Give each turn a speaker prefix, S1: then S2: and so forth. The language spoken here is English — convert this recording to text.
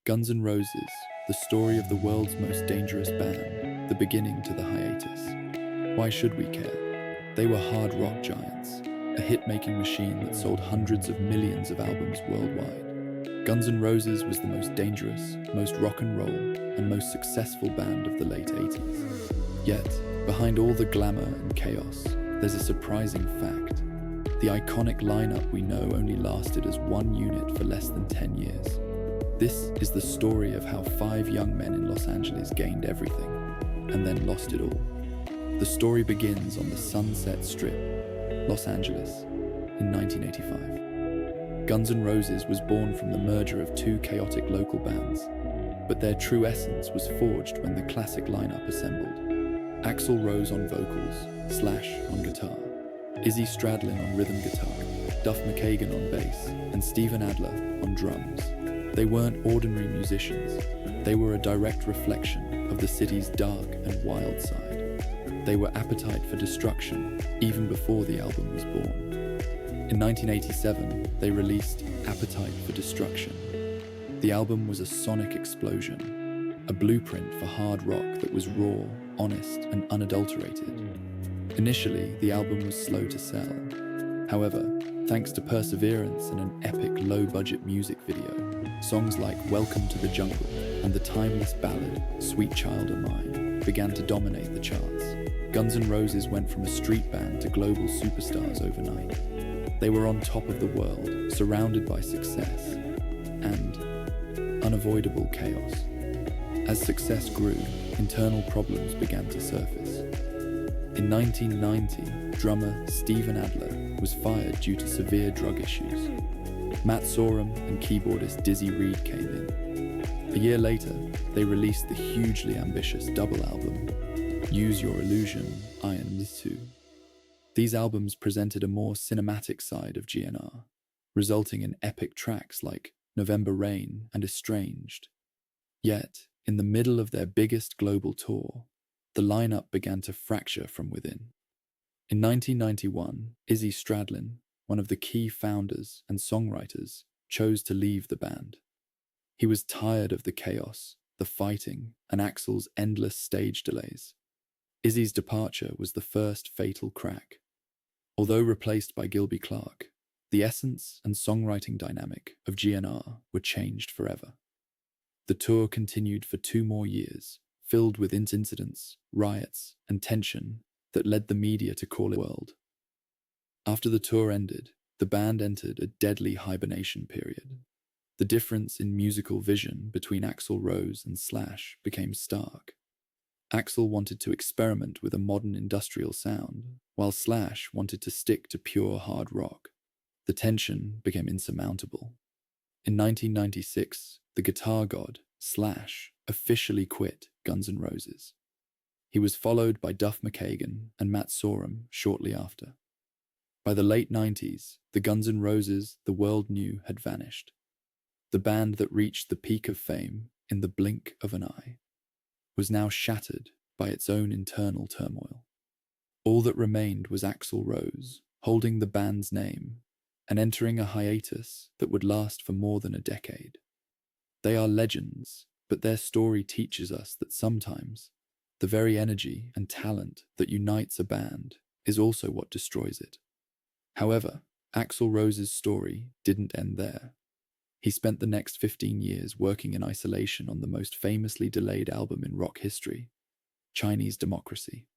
S1: Guns N' Roses, the story of the world's most dangerous band, the beginning to the hiatus. Why should we care? They were hard rock giants, a hit-making machine that sold hundreds of millions of albums worldwide. Guns N' Roses was the most dangerous, most rock and roll, and most successful band of the late 80s. Yet, behind all the glamour and chaos, there's a surprising fact. The iconic lineup we know only lasted as one unit for less than 10 years. This is the story of how 5 young men in Los Angeles gained everything, and then lost it all. The story begins on the Sunset Strip, Los Angeles, in 1985. Guns N' Roses was born from the merger of 2 chaotic local bands, but their true essence was forged when the classic lineup assembled. Axl Rose on vocals, Slash on guitar, Izzy Stradlin on rhythm guitar, Duff McKagan on bass, and Steven Adler on drums. They weren't ordinary musicians. They were a direct reflection of the city's dark and wild side. They were appetite for destruction even before the album was born. In 1987, they released Appetite for Destruction. The album was a sonic explosion, a blueprint for hard rock that was raw, honest, and unadulterated. Initially, the album was slow to sell. However, thanks to perseverance and an epic low-budget music video, songs like Welcome to the Jungle and the timeless ballad Sweet Child O' Mine began to dominate the charts. Guns N' Roses went from a street band to global superstars overnight. They were on top of the world, surrounded by success and unavoidable chaos. As success grew, internal problems began to surface. In 1990, drummer Steven Adler was fired due to severe drug issues. Matt Sorum and keyboardist Dizzy Reed came in. A year later, they released the hugely ambitious double album, Use Your Illusion, I Am This Too. These albums presented a more cinematic side of GNR, resulting in epic tracks like November Rain and Estranged. Yet, in the middle of their biggest global tour, the lineup began to fracture from within. In 1991, Izzy Stradlin, one of the key founders and songwriters, chose to leave the band. He was tired of the chaos, the fighting, and Axl's endless stage delays. Izzy's departure was the first fatal crack. Although replaced by Gilby Clarke, the essence and songwriting dynamic of GNR were changed forever. The tour continued for 2 more years, filled with incidents, riots, and tension that led the media to call it world. After the tour ended, the band entered a deadly hibernation period. The difference in musical vision between Axl Rose and Slash became stark. Axl wanted to experiment with a modern industrial sound, while Slash wanted to stick to pure hard rock. The tension became insurmountable. In 1996, the guitar god, Slash, officially quit Guns N' Roses. He was followed by Duff McKagan and Matt Sorum shortly after. By the late 90s, the Guns N' Roses the world knew had vanished. The band that reached the peak of fame in the blink of an eye was now shattered by its own internal turmoil. All that remained was Axl Rose, holding the band's name and entering a hiatus that would last for more than a decade. They are legends, but their story teaches us that sometimes the very energy and talent that unites a band is also what destroys it. However, Axl Rose's story didn't end there. He spent the next 15 years working in isolation on the most famously delayed album in rock history, Chinese Democracy.